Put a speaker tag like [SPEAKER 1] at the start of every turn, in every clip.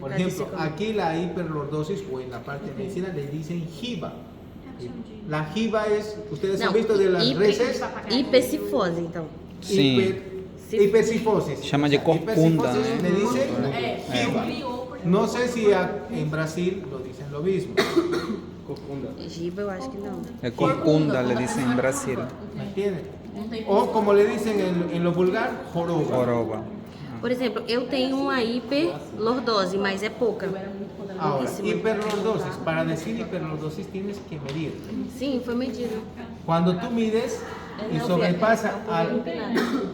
[SPEAKER 1] Por ejemplo, aquí la hiperlordosis, o en la parte de medicina le dicen jiba. La jiba es, ustedes han visto de las reses,
[SPEAKER 2] Hipercifose, então.
[SPEAKER 3] Sim.
[SPEAKER 1] hipercifosis.
[SPEAKER 3] Chama de corcunda,
[SPEAKER 1] Hipercifosis
[SPEAKER 3] né?
[SPEAKER 1] le dicen jiba. No sé si en Brasil lo dicen lo mismo.
[SPEAKER 2] Giba, eu acho que não.
[SPEAKER 3] É corcunda, le dicen en Brasil.
[SPEAKER 1] ¿Me entienden? O como le dicen en lo vulgar, joroba.
[SPEAKER 3] Joroba.
[SPEAKER 2] Por exemplo, eu tenho uma hiperlordose, mas é pouca.
[SPEAKER 1] Ahora,
[SPEAKER 2] Pouquíssima.
[SPEAKER 1] hiperlordosis. Para decir hiperlordosis tienes que medir.
[SPEAKER 2] Sim, foi medido.
[SPEAKER 1] Cuando tú mides y sobrepasa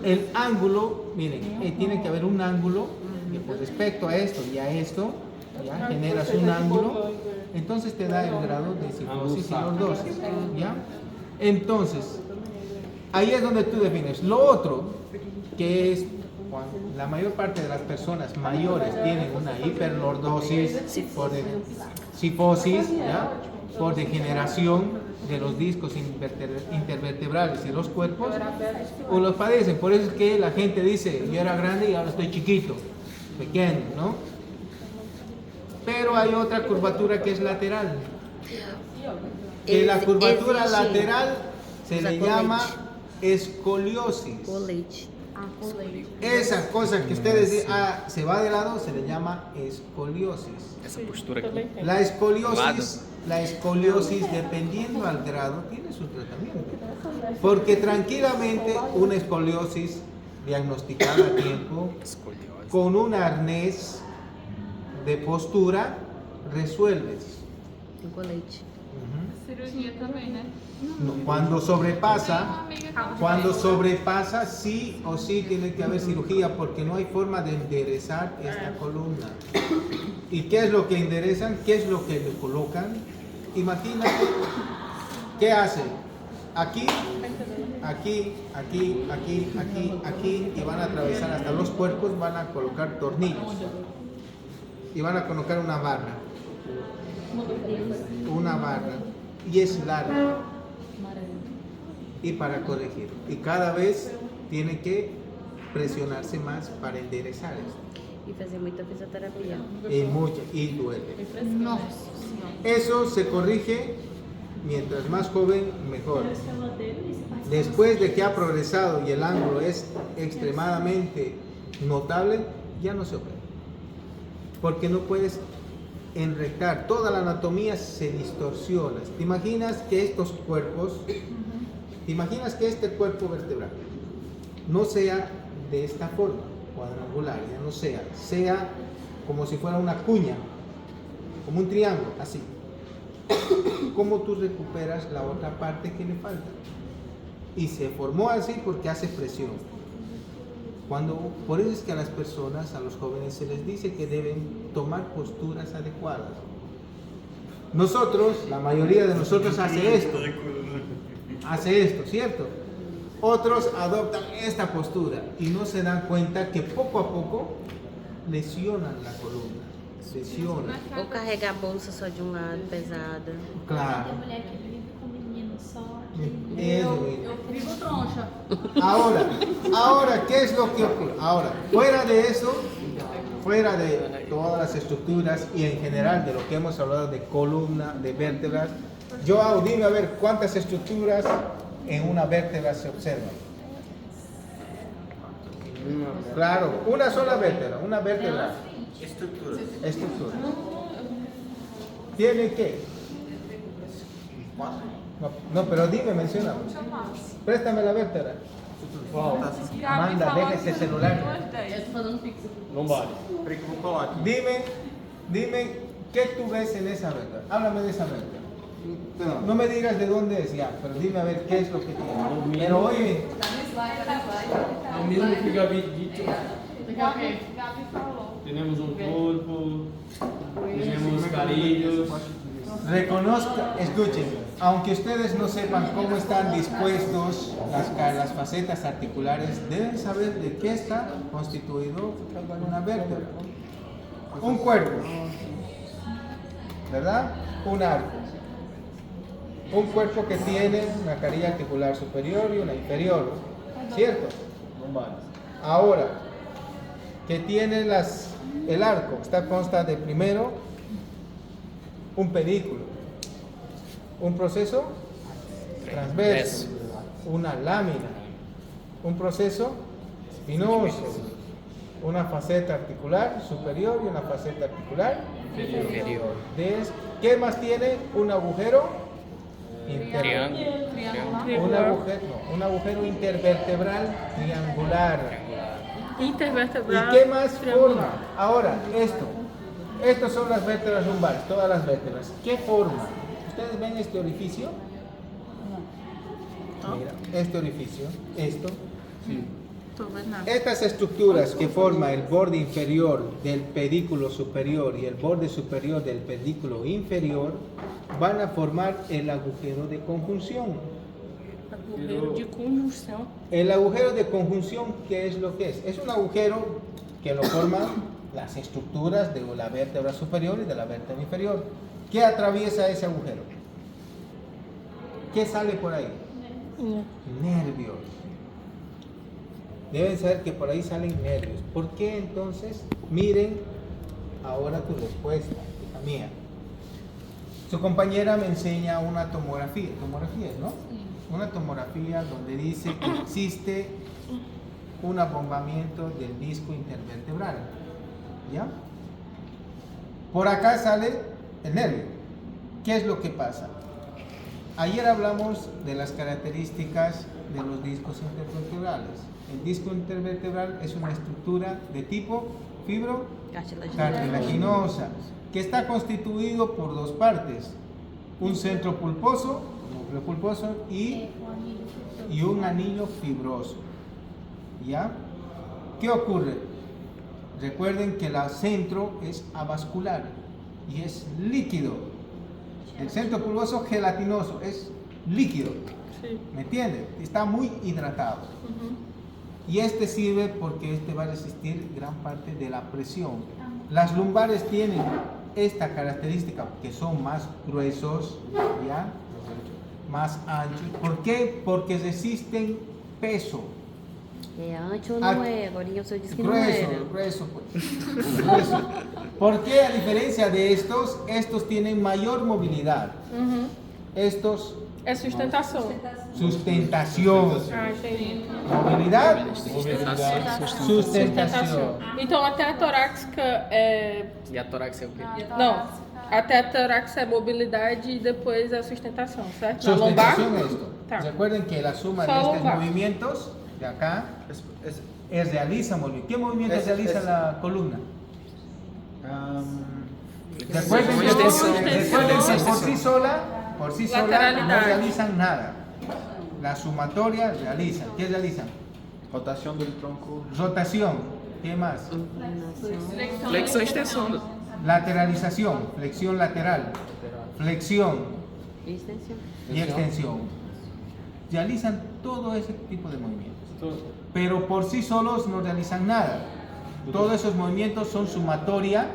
[SPEAKER 1] el ángulo, miren, tiene que haber un ángulo que con respecto a esto y a esto, ya generas un ángulo, entonces te da el grado de cifosis y lordosis, ¿ya? Entonces, ahí es donde tú defines. Lo otro, que es cuando la mayor parte de las personas mayores tienen una hiperlordosis por cifosis, ¿ya? Por degeneración de los discos intervertebrales y los cuerpos, o los padecen. Por eso es que la gente dice, yo era grande y ahora estoy chiquito, pequeño, ¿no? Pero hay otra curvatura que es lateral. Que la curvatura lateral se le llama escoliosis.
[SPEAKER 2] Colete.
[SPEAKER 1] Esa cosa que ustedes dicen, se va de lado, se le llama escoliosis.
[SPEAKER 3] Essa postura aqui.
[SPEAKER 1] La escoliosis, dependiendo al grado, tiene su tratamiento. Porque tranquilamente una escoliosis diagnosticada a tiempo, con un arnés de postura, resuelves.
[SPEAKER 2] Tem colete.
[SPEAKER 4] Cirurgia também, né?
[SPEAKER 1] No, cuando sobrepasa, sí o sí tiene que haber cirugía, porque no hay forma de enderezar esta columna. ¿Y qué es lo que enderezan? ¿Qué es lo que le colocan? Imagínate, ¿qué hacen? Aquí, aquí, aquí, aquí, aquí, aquí, y van a atravesar hasta los cuerpos, van a colocar tornillos. Y van a colocar una barra. Y es larga. Y para corregir. Y cada vez tiene que presionarse más para enderezar esto.
[SPEAKER 2] E fazer muita fisioterapia.
[SPEAKER 1] Y duele. Eso se corrige mientras más joven, mejor. Después de que ha progresado y el ángulo es extremadamente notable, ya no se opera. Porque no puedes enrectar, toda la anatomía se distorsiona. ¿Te imaginas que estos cuerpos, te imaginas que este cuerpo vertebral no sea de esta forma, cuadrangular, ya no sea como si fuera una cuña, como un triángulo, así? ¿Cómo tú recuperas la otra parte que le falta? Y se formó así porque hace presión. Por eso es que a las personas, a los jóvenes, se les dice que deben tomar posturas adecuadas. Nosotros, la mayoría de nosotros hace esto, ¿cierto? Otros adoptan esta postura y no se dan cuenta que poco a poco lesionan la columna, lesionan.
[SPEAKER 2] Ou carregar a bolsa só de um lado, pesada.
[SPEAKER 1] Claro.
[SPEAKER 4] Tem mulher que vive com o menino só.
[SPEAKER 1] Eu
[SPEAKER 4] vivo troncha.
[SPEAKER 1] Ahora, ¿qué es lo que ocurre? Ahora, fuera de eso, fuera de todas las estructuras y en general de lo que hemos hablado de columna, de vértebras, Joao, dime a ver cuántas estructuras en una vértebra se observan. Claro, una sola vértebra, una vértebra. Estructura. ¿Tiene qué? No, pero dime, menciona. Préstame la vértebra. Amanda, deja ese celular.
[SPEAKER 5] Não vale. Peraí que eu vou falar aqui.
[SPEAKER 1] Dime, ¿qué tú ves en esa vértebra? Háblame de esa vértebra. No me digas de dónde es ya, pero dime a ver qué es lo que tiene. Pero oye,
[SPEAKER 5] É o mesmo que o Gabi disse.
[SPEAKER 4] Gabi falou.
[SPEAKER 5] Temos corpo, temos carilhos.
[SPEAKER 1] reconozca, escuchen, aunque ustedes no sepan cómo están dispuestos las facetas articulares, deben saber de qué está constituido una vértebra. Un cuerpo, ¿verdad? Un arco. Un cuerpo que tiene una carilla articular superior y una inferior, ¿cierto? Ahora, que tiene las el arco consta de primero un pedículo, un proceso transverso, una lámina, un proceso espinoso, una faceta articular superior y una faceta articular inferior. ¿Qué más tiene? Un agujero un agujero intervertebral triangular.
[SPEAKER 4] Intervertebral.
[SPEAKER 1] ¿Y qué más forma? Ahora, estos son las vértebras lumbares, todas las vértebras. ¿Qué forma? ¿Ustedes ven este orificio? Mira, este orificio, esto. Estas estructuras que forman el borde inferior del pedículo superior y el borde superior del pedículo inferior van a formar el agujero de conjunción. El agujero de conjunción, ¿qué es lo que es? Es un agujero que lo forman las estructuras de la vértebra superior y de la vértebra inferior. ¿Qué atraviesa ese agujero? ¿Qué sale por ahí? Nervios. Deben saber que por ahí salen nervios. ¿Por qué entonces? Miren ahora tu respuesta, hija mía. Su compañera me enseña una tomografía, ¿no? Una tomografía donde dice que existe un abombamiento del disco intervertebral. ¿Ya? Por acá sale el nervio. ¿Qué es lo que pasa? Ayer hablamos de las características de los discos intervertebrales. El disco intervertebral es una estructura de tipo fibrocartilaginosa que está constituido por dos partes, un centro pulposo, núcleo pulposo y un anillo fibroso. ¿Ya? ¿Qué ocurre? Recuerden que el centro es avascular y es líquido. El centro pulposo gelatinoso es líquido. ¿Me entienden? Está muy hidratado. Y este sirve porque va a resistir gran parte de la presión. Las lumbares tienen esta característica, que son más gruesos, ¿ya? Más anchos. ¿Por qué? Porque resisten peso.
[SPEAKER 2] Ancho não é, agora eu só disse que não era.
[SPEAKER 1] Grueso, pues. Grueso. ¿Por qué? A diferencia de estos tienen mayor movilidad. Estos...
[SPEAKER 4] É sustentação.
[SPEAKER 1] Sustentación.
[SPEAKER 4] Ah, entendi.
[SPEAKER 1] Movilidad. Sustentación.
[SPEAKER 4] Então até a torácica é.
[SPEAKER 5] E a torácica é o quê?
[SPEAKER 4] Não. Até a torácica é mobilidade e depois a sustentação, certo? Na lombar.
[SPEAKER 1] Sustentación es esto.
[SPEAKER 4] Tá.
[SPEAKER 1] Recuerden que la suma de
[SPEAKER 4] Solo
[SPEAKER 1] estos
[SPEAKER 4] lumbar.
[SPEAKER 1] movimientos de acá realiza movimiento. ¿Qué movimiento realiza la columna? Recuerden que por sí sola no
[SPEAKER 4] Lateralidad.
[SPEAKER 1] realizan nada. La sumatoria realizan. ¿Qué realizan?
[SPEAKER 5] Rotação do tronco.
[SPEAKER 1] Rotación. ¿Qué más?
[SPEAKER 5] Flexão e extensão.
[SPEAKER 1] Lateralización, flexión lateral, flexión
[SPEAKER 2] Extensão.
[SPEAKER 1] y extensión. Realizan todo ese tipo de movimientos. Pero por sí solos no realizan nada. Todos esos movimientos son sumatoria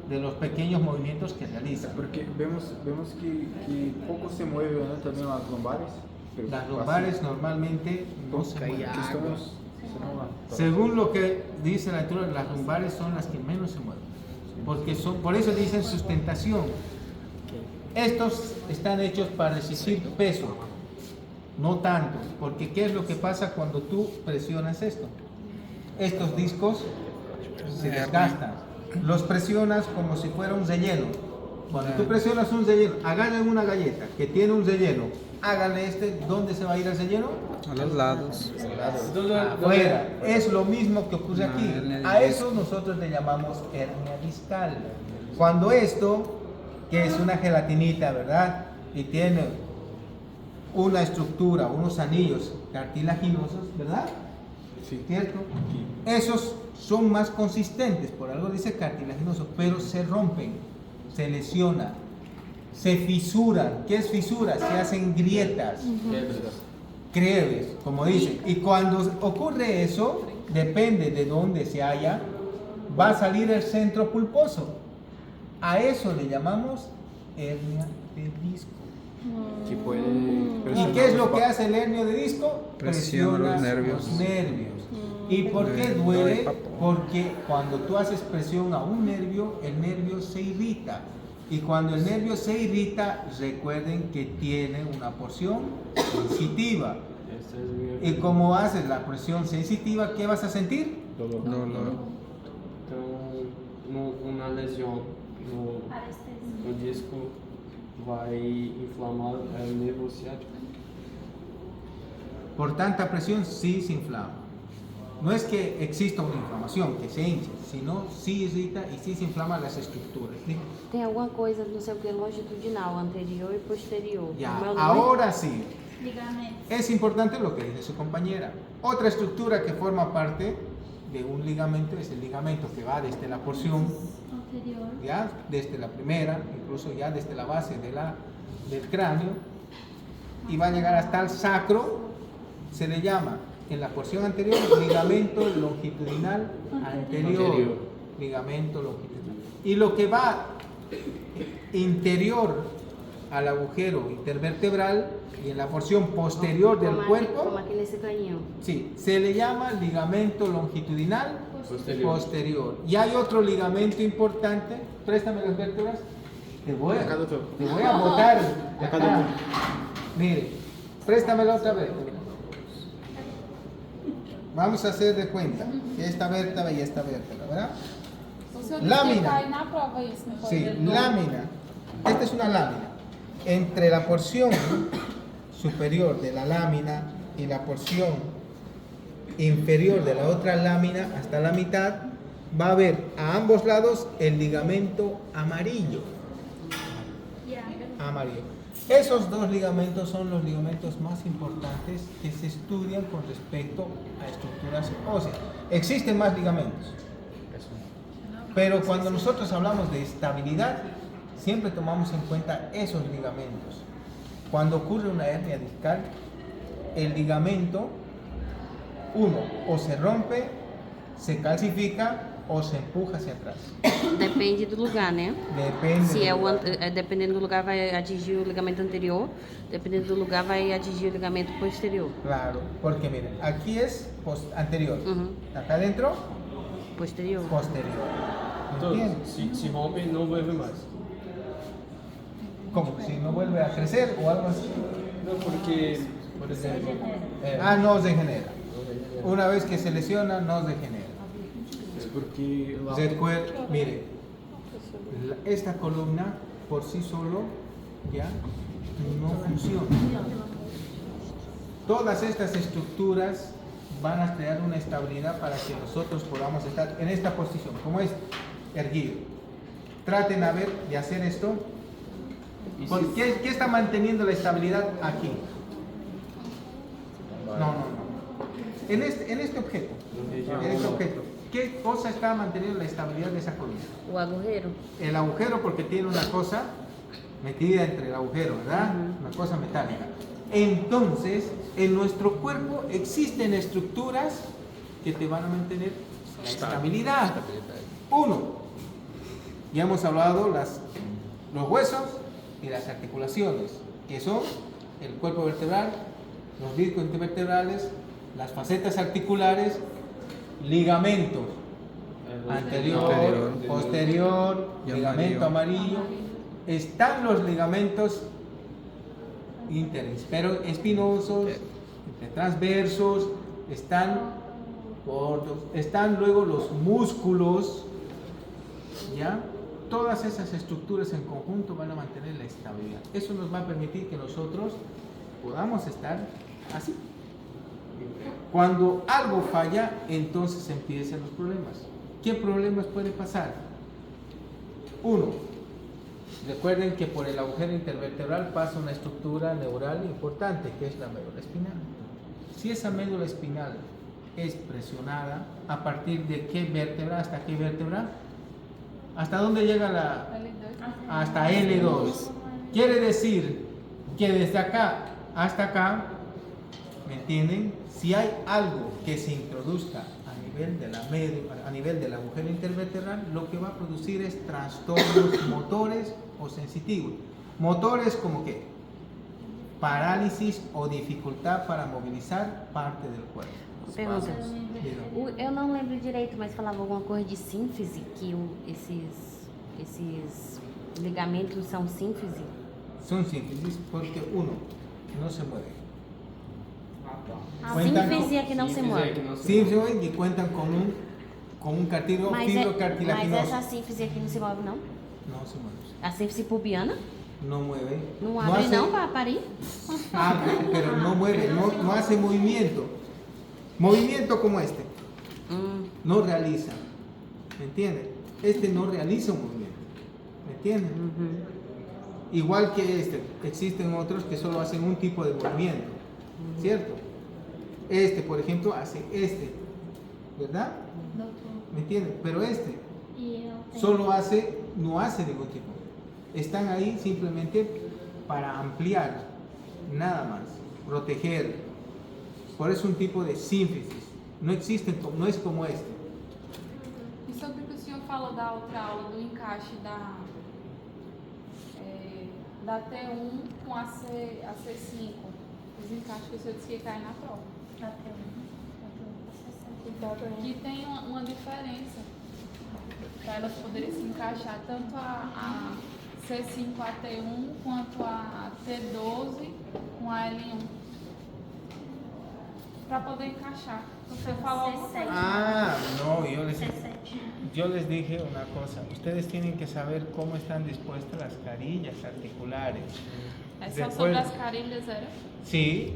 [SPEAKER 1] de los pequeños movimientos que realizan.
[SPEAKER 6] Porque vemos que poco se mueve, ¿no? También las lumbares. Pero
[SPEAKER 1] Las lumbares normalmente no se mueven.
[SPEAKER 6] estamos,
[SPEAKER 1] Según lo que dice la lectura, las lumbares son las que menos se mueven. Porque por eso dicen sustentación. Estos están hechos para resistir peso, no tanto. Porque ¿qué es lo que pasa cuando tú presionas esto? Estos discos se desgastan. Los presionas como si fuera un relleno. Cuando tú presionas un relleno, agarren una galleta que tiene un relleno, háganle ¿dónde se va a ir el relleno?
[SPEAKER 3] A los lados.
[SPEAKER 1] Afuera. Es lo mismo que ocurre aquí. A eso nosotros le llamamos hernia discal. Cuando esto, que es una gelatinita, ¿verdad? Y tiene una estructura, unos anillos cartilaginosos, ¿verdad?
[SPEAKER 6] Sí.
[SPEAKER 1] ¿Cierto? Esos son más consistentes, por algo dice cartilaginoso, pero se rompen, se lesionan, se fisuran. ¿Qué es fisura? Se hacen grietas. Creves, como dicen. Y cuando ocurre eso, depende de dónde se halla, va a salir el centro pulposo. A eso le llamamos hernia de disco.
[SPEAKER 6] que puede
[SPEAKER 1] ¿Y qué es lo que hace el hernio de disco?
[SPEAKER 3] Presiona los nervios.
[SPEAKER 1] los nervios. ¿Y por qué duele? Porque cuando tú haces presión a un nervio, el nervio se irrita. Y cuando el nervio se irrita, recuerden que tiene una porción sensitiva. Y como haces la presión sensitiva, ¿qué vas a sentir?
[SPEAKER 3] Dolor.
[SPEAKER 5] Então, uma lesão no disco vai inflamar o nervo ciático.
[SPEAKER 1] Por tanta presión, sí se inflama. No es que exista una inflamación, que se hinche, sino sí irrita y sí se inflaman las estructuras. ¿Sí?
[SPEAKER 2] Tem alguma coisa, não sei o que, longitudinal, anterior e posterior.
[SPEAKER 1] Ya,
[SPEAKER 2] Como é o nome?
[SPEAKER 1] ahora sí.
[SPEAKER 7] Ligamentos.
[SPEAKER 1] Es importante lo que dice su compañera. Otra estructura que forma parte de un ligamento es el ligamento que va desde la porción,
[SPEAKER 7] Anterior.
[SPEAKER 1] ya, desde la primera, incluso ya desde la base del cráneo, y va a llegar hasta el sacro. Se le llama en la porción anterior ligamento longitudinal anterior. Ligamento longitudinal. Y lo que va interior al agujero intervertebral y en la porción posterior del
[SPEAKER 2] Como
[SPEAKER 1] cuerpo,
[SPEAKER 2] aqui nesse caninho.
[SPEAKER 1] sí, se le llama ligamento longitudinal posterior. Y hay otro ligamento importante. Préstame las vértebras. Te voy a botar. de acá. Mire, préstamela otra vez. Vamos a hacer de cuenta que esta vértebra y esta vértebra, ¿verdad?
[SPEAKER 7] O senhor
[SPEAKER 1] Lâmina.
[SPEAKER 7] disse que cai na prova isso, não foi?
[SPEAKER 1] Sí, lámina. Esta es una lámina. Entre la porción superior de la lámina y la porción inferior de la otra lámina hasta la mitad va a haber a ambos lados el ligamento amarillo. Amarillo. Esos dos ligamentos son los ligamentos más importantes que se estudian con respecto a estructuras óseas. Existen más ligamentos, pero cuando nosotros hablamos de estabilidad, siempre tomamos en cuenta esos ligamentos. Cuando ocurre una hernia discal, el ligamento, uno, o se rompe, se calcifica o se empuja hacia atrás.
[SPEAKER 2] Depende do lugar, né?
[SPEAKER 1] Depende.
[SPEAKER 2] Se
[SPEAKER 1] do
[SPEAKER 2] é
[SPEAKER 1] lugar.
[SPEAKER 2] dependendo do lugar vai atingir o ligamento anterior, dependendo do lugar vai atingir o ligamento posterior.
[SPEAKER 1] Claro, porque miren, aquí es anterior,
[SPEAKER 2] Uhum.
[SPEAKER 1] acá adentro,
[SPEAKER 2] Posterior.
[SPEAKER 1] posterior.
[SPEAKER 5] Então,
[SPEAKER 1] ¿Entiendes?
[SPEAKER 5] se rompe, não vuelve mais.
[SPEAKER 1] ¿Cómo? Si no vuelve a crecer o algo así.
[SPEAKER 5] Não, porque, por exemplo,
[SPEAKER 1] No se degenera. Una vez que se lesiona, no se degenera.
[SPEAKER 5] é porque lá
[SPEAKER 1] Mire, esta columna por sí solo ya no funciona. Todas estas estructuras van a crear una estabilidad para que nosotros podamos estar en esta posición, como es erguido. Traten a ver de hacer esto. ¿Qué está manteniendo la estabilidad aquí? No. En este objeto. ¿Qué cosa está manteniendo la estabilidad de esa columna?
[SPEAKER 2] O agujero.
[SPEAKER 1] El agujero, porque tiene una cosa metida entre el agujero, ¿verdad? Una cosa metálica. Entonces, en nuestro cuerpo existen estructuras que te van a mantener la estabilidad. Uno, ya hemos hablado los huesos y las articulaciones, que son el cuerpo vertebral, los discos intervertebrales, las facetas articulares, ligamentos, anterior, posterior,
[SPEAKER 3] Y
[SPEAKER 1] ligamento amarillo. Están los ligamentos interespinosos, transversos, están cortos, están luego los músculos, ¿ya? Todas esas estructuras en conjunto van a mantener la estabilidad. Eso nos va a permitir que nosotros podamos estar así. Cuando algo falla, entonces empiezan los problemas. ¿Qué problemas puede pasar? Uno, recuerden que por el agujero intervertebral pasa una estructura neural importante, que es la médula espinal. Si esa médula espinal es presionada, ¿a partir de qué vértebra hasta qué vértebra? ¿Hasta dónde llega hasta L2? Quiere decir que desde acá hasta acá, ¿me entienden? Si hay algo que se introduzca a nivel del agujero intervertebral, lo que va a producir es trastornos motores o sensitivos. Motores como que parálisis o dificultad para movilizar parte del cuerpo.
[SPEAKER 2] Pergunta.
[SPEAKER 1] Mira.
[SPEAKER 2] Eu não lembro direito, mas falava alguma coisa de sínfise, que esses ligamentos são sínfise.
[SPEAKER 1] Son síntesis porque uno no se mueve.
[SPEAKER 7] Ah,
[SPEAKER 1] Cuentan
[SPEAKER 2] Sínfise é que não se move.
[SPEAKER 1] Sínfise y cuentan con un cartílago
[SPEAKER 2] Mas
[SPEAKER 1] fibrocartilaginoso.
[SPEAKER 2] essa sínfise aqui não se move, não?
[SPEAKER 1] No se mueve.
[SPEAKER 2] A sínfise pubiana
[SPEAKER 1] No mueve.
[SPEAKER 2] não abre,
[SPEAKER 1] hace-
[SPEAKER 2] não, para parir?
[SPEAKER 1] Abre, pero no mueve, no hace movimiento. Movimiento como este. No realiza. ¿Me entiendes? Este no realiza un movimiento. ¿Me entiendes? Igual que este, existen otros que solo hacen un tipo de movimiento. ¿Cierto? Este, por ejemplo, hace este. ¿Verdad?
[SPEAKER 7] Doutor.
[SPEAKER 1] ¿Me entiendes? Pero este
[SPEAKER 7] E eu tenho.
[SPEAKER 1] solo hace, no hace ningún tipo. Están ahí simplemente para ampliar, nada más, proteger. Por eso un tipo de síntesis. No existen, no es como este.
[SPEAKER 8] E sobre o que o senhor falou da outra aula, do encaixe da T1 com a C5, os encaixes que o senhor disse que cai na prova.
[SPEAKER 7] Até
[SPEAKER 8] Que tem uma diferença para elas poderem se encaixar, tanto a C5 a T1 quanto a T12 com a L1. Para poder encaixar. Você falou alguma coisa.
[SPEAKER 1] Ah, no,
[SPEAKER 7] C7.
[SPEAKER 1] yo les dije una cosa. Ustedes tienen que saber cómo están dispuestas las carillas articulares.
[SPEAKER 8] É só
[SPEAKER 1] Depois-
[SPEAKER 8] sobre as carilhas, era?
[SPEAKER 1] Sí,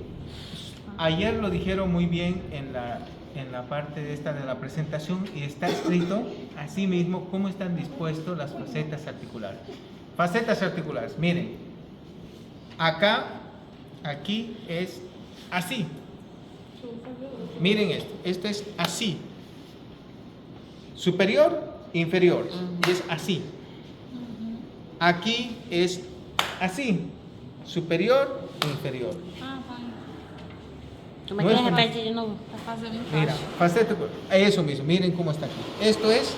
[SPEAKER 1] ayer lo dijeron muy bien en la parte de esta de la presentación y está escrito así mismo cómo están dispuestos las facetas articulares. Facetas articulares, miren, acá, aquí es así. Miren esto es así. Superior, inferior, y es así. Aquí es así. Superior, inferior.
[SPEAKER 8] Ah, vai.
[SPEAKER 2] Como é
[SPEAKER 1] Não
[SPEAKER 2] que
[SPEAKER 1] é como-
[SPEAKER 2] repete de novo?
[SPEAKER 8] Para fazer o encaixe.
[SPEAKER 1] Mira, faceta, eso mismo, miren cómo está aquí. Esto es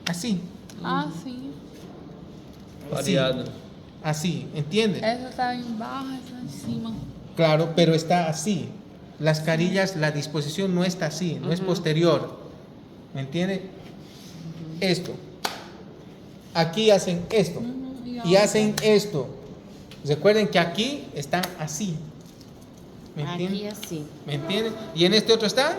[SPEAKER 1] así,
[SPEAKER 8] Ah, sim.
[SPEAKER 3] Variado.
[SPEAKER 1] así, ¿entienden?
[SPEAKER 8] Essa tá em barra, essa em cima.
[SPEAKER 1] Claro, pero está así. Las carillas, la disposición no está así, no es posterior. ¿Me entiende? Esto. Aquí hacen esto y hacen esto. Recuerden que aquí están así. ¿Me
[SPEAKER 2] Aqui
[SPEAKER 1] entienden?
[SPEAKER 2] assim.
[SPEAKER 1] ¿Me entienden? Y en este otro está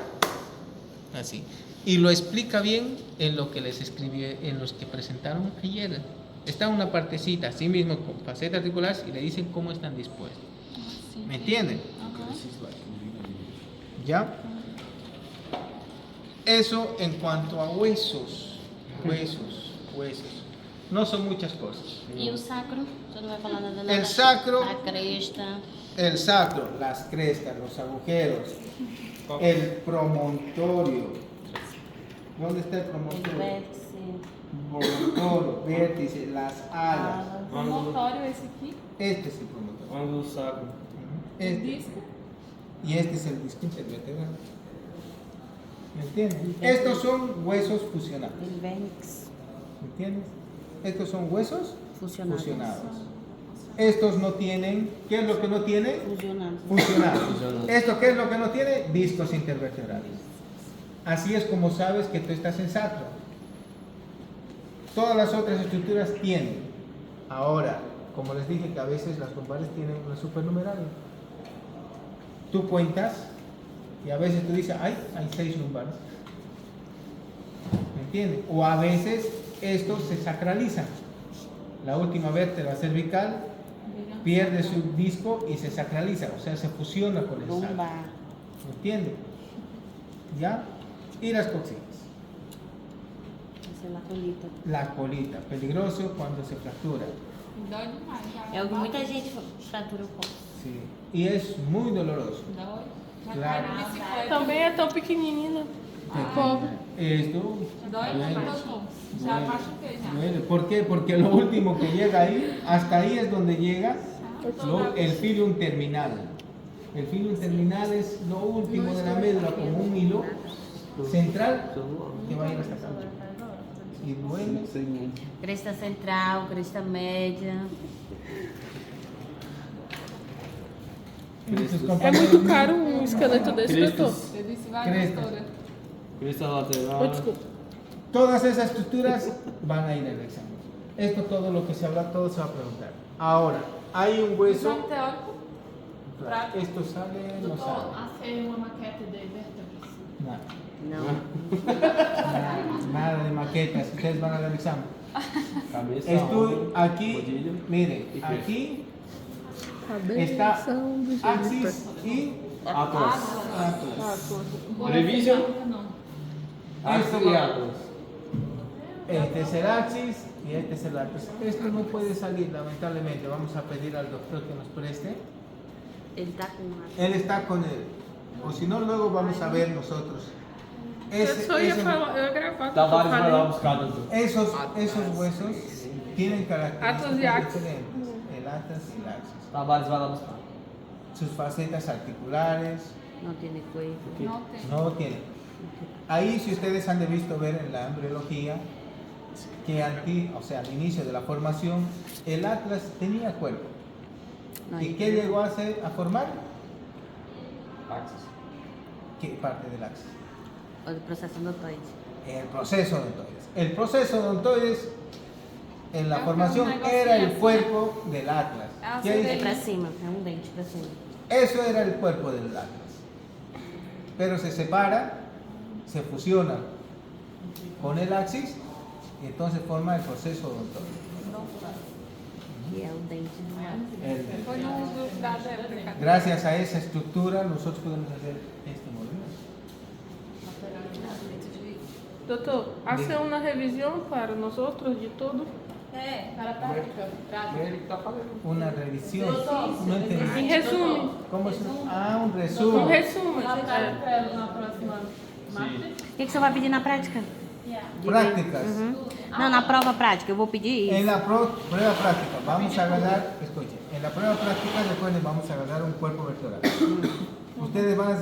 [SPEAKER 1] así. Y lo explica bien en lo que les escribí, en los que presentaron ayer. Está una partecita, así mismo, con facetas articulares y le dicen cómo están dispuestos. ¿Me entienden? ¿Ya? Eso en cuanto a huesos. Huesos. No son muchas cosas.
[SPEAKER 2] E o sacro? Você não vai falar nada não?
[SPEAKER 1] El sacro,
[SPEAKER 2] A cresta.
[SPEAKER 1] el sacro, las crestas, los agujeros, el promontorio. ¿Dónde está el
[SPEAKER 2] O
[SPEAKER 1] promontorio?
[SPEAKER 2] vértice.
[SPEAKER 1] Promontorio, vértice, las alas.
[SPEAKER 8] O motório esse aqui,
[SPEAKER 1] Este es el promontorio.
[SPEAKER 5] Ângulo sacro.
[SPEAKER 8] o
[SPEAKER 1] Este.
[SPEAKER 8] disco.
[SPEAKER 1] Y este es el disco intervertebral. ¿Me entiendes? Estos son huesos fusionados.
[SPEAKER 2] El vérnix.
[SPEAKER 1] ¿Me entiendes? Estos son huesos
[SPEAKER 2] Fusionados.
[SPEAKER 1] fusionados. Estos no tienen, ¿qué es lo que no tiene?
[SPEAKER 2] Fusionados.
[SPEAKER 1] Fusionados. ¿Esto qué es lo que no tiene? Discos intervertebrales. Así es como sabes que tú estás en sacro. Todas las otras estructuras tienen. Ahora, como les dije que a veces las lumbares tienen una supernumeraria. Tú cuentas y a veces tú dices, ay, hay 6 lumbares. ¿Me entiendes? O a veces estos se sacralizan. La última vértebra cervical pierde su disco y se sacraliza, o sea, se fusiona con el sacro.
[SPEAKER 2] Lombar.
[SPEAKER 1] ¿Me entiendes? ¿Ya? Y las coxinas.
[SPEAKER 2] Essa é a colita.
[SPEAKER 1] La colita, peligroso cuando se fractura.
[SPEAKER 8] Dói demais. Já.
[SPEAKER 2] É o que muita gente fratura o corpo.
[SPEAKER 1] Sí. Y es muy doloroso.
[SPEAKER 8] Dói. Já
[SPEAKER 1] Claro.
[SPEAKER 8] cai na bicicleta.
[SPEAKER 4] Também é tão pequenininho.
[SPEAKER 1] Esto
[SPEAKER 8] Dói
[SPEAKER 1] duele,
[SPEAKER 8] muito, doutor. Já machuquei já.
[SPEAKER 1] duele. ¿Por qué? Porque lo último que llega ahí, hasta ahí es donde llega el filium terminal. El filium terminal es lo último de la médula, como un hilo central que va a ir hasta acá. Y duele.
[SPEAKER 2] Cresta central, cresta média.
[SPEAKER 1] sus
[SPEAKER 4] É
[SPEAKER 1] compañeros.
[SPEAKER 4] muito caro um esqueleto desse, doutor?
[SPEAKER 8] Eu disse, vai,
[SPEAKER 1] Crestas.
[SPEAKER 8] doutora.
[SPEAKER 5] Cresta
[SPEAKER 4] Oh,
[SPEAKER 5] lateral.
[SPEAKER 4] desculpa.
[SPEAKER 1] Todas esas estructuras van a ir en el examen. Esto, todo lo que se habla, todo se va a preguntar. Ahora, hay un hueso.
[SPEAKER 8] Exame teórico, prático.
[SPEAKER 1] Esto sale, no
[SPEAKER 8] doutor,
[SPEAKER 1] sale.
[SPEAKER 8] hacer uma maquete de vértebras.
[SPEAKER 1] Nada.
[SPEAKER 2] Não.
[SPEAKER 1] Nada de maquetas. Ustedes van a dar el examen.
[SPEAKER 5] Cabeça,
[SPEAKER 1] Esto,
[SPEAKER 5] ombro,
[SPEAKER 1] aquí,
[SPEAKER 5] rodilha.
[SPEAKER 1] mire,
[SPEAKER 5] Y
[SPEAKER 1] aquí
[SPEAKER 4] Cabeção
[SPEAKER 1] está
[SPEAKER 4] do
[SPEAKER 1] axis y
[SPEAKER 5] Atlas.
[SPEAKER 1] atlas.
[SPEAKER 5] Revision.
[SPEAKER 8] Não.
[SPEAKER 5] Axis y Atlas.
[SPEAKER 1] Este es el axis y este es el atlas. Esto no puede salir, lamentablemente. Vamos a pedir al doctor que nos preste.
[SPEAKER 2] Ele tá com uma...
[SPEAKER 1] Él está con él. O si no, luego vamos a ver nosotros.
[SPEAKER 4] Eu só ia falar, eu ia gravar.
[SPEAKER 5] Tavares vai lá
[SPEAKER 4] falei.
[SPEAKER 5] buscar, doutor.
[SPEAKER 1] Esos huesos tienen características
[SPEAKER 4] Atlas y axis.
[SPEAKER 1] diferentes. El atlas y el axis.
[SPEAKER 5] Tavares vai lá buscar.
[SPEAKER 1] Sus facetas articulares
[SPEAKER 2] Não tem cuello.
[SPEAKER 8] Não tem.
[SPEAKER 1] no tienen. Ahí, si ustedes han de visto ver en la embriología, que o sea, al inicio de la formación, el atlas tenía cuerpo.
[SPEAKER 2] Não,
[SPEAKER 1] ¿Y qué llegó a hacer, a formar?
[SPEAKER 5] Axis.
[SPEAKER 1] ¿Qué parte del axis?
[SPEAKER 2] O processo odontoide.
[SPEAKER 1] El proceso odontoides. El proceso odontoides en la
[SPEAKER 8] Ah,
[SPEAKER 1] formación
[SPEAKER 8] un negocio
[SPEAKER 1] era el
[SPEAKER 8] así.
[SPEAKER 1] cuerpo del atlas.
[SPEAKER 8] Ah,
[SPEAKER 1] ¿Qué
[SPEAKER 8] sí,
[SPEAKER 1] dice?
[SPEAKER 2] É pra cima, é um dente pra cima.
[SPEAKER 1] Eso era el cuerpo del atlas. Pero se separa, se fusiona con el axis y entonces forma el proceso odontoide.
[SPEAKER 2] Que é o dente do lado.
[SPEAKER 1] El-
[SPEAKER 8] Foi no uso da época.
[SPEAKER 1] Gracias a esa estructura nosotros podemos hacer este movimiento.
[SPEAKER 4] Doutor, hace uma revisão para nós outros de tudo.
[SPEAKER 8] É, para a prática. Prática.
[SPEAKER 5] Ele que tá fazendo.
[SPEAKER 1] Una revisión. No entendí.
[SPEAKER 4] Em resumo.
[SPEAKER 1] ¿Cómo es? Ah, un
[SPEAKER 4] Um
[SPEAKER 1] resumen.
[SPEAKER 4] resumo.
[SPEAKER 8] Na
[SPEAKER 4] É.
[SPEAKER 8] prática, na próxima marcha.
[SPEAKER 2] O que você vai pedir na prática?
[SPEAKER 1] Prácticas.
[SPEAKER 2] Não, na prova prática, eu vou pedir
[SPEAKER 1] En
[SPEAKER 2] isso.
[SPEAKER 1] la prueba práctica vamos a agarrar, escuchen, en la prueba práctica recuerden, vamos a agarrar un cuerpo vertebral. Ustedes van a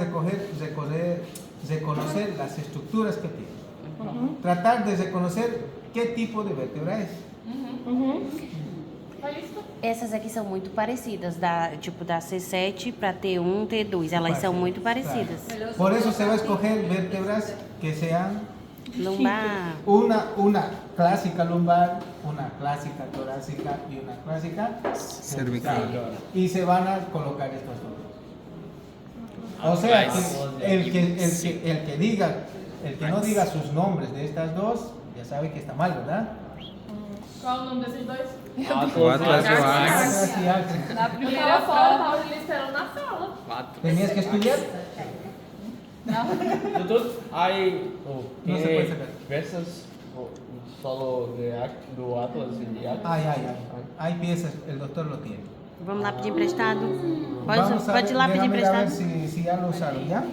[SPEAKER 1] reconocer las estructuras que tienen. Tratar de reconocer qué tipo de vértebra es.
[SPEAKER 8] Foi isso?
[SPEAKER 2] Essas aqui são muito parecidas, tipo da C7 para T1, T2. Elas são muito parecidas.
[SPEAKER 1] Por eso se va a escoger vértebras que sean
[SPEAKER 2] Lombar.
[SPEAKER 1] una clásica lumbar, una clásica torácica y una clásica cervical. Y se van a colocar estos dos. O sea, que el que no diga sus nombres de estas dos, ya sabe que está mal, ¿verdad?
[SPEAKER 8] Qual o nome desses dois?
[SPEAKER 5] Atlas e o Axis.
[SPEAKER 1] Atlas y axis.
[SPEAKER 8] Na primeira prova, ele esperou na sala.
[SPEAKER 1] ¿Tenías que estudiar?
[SPEAKER 5] Doutor, aí
[SPEAKER 1] Não se pode saber.
[SPEAKER 5] peças solo do Atlas e Axis.
[SPEAKER 1] Hay piezas, el doctor lo tiene.
[SPEAKER 2] Vamos lá pedir emprestado?
[SPEAKER 1] Vamos a
[SPEAKER 2] Pode ir lá
[SPEAKER 1] ver,
[SPEAKER 2] pedir
[SPEAKER 1] déjame ir a ver
[SPEAKER 2] emprestado?
[SPEAKER 1] si ya lo usaron, ¿ya?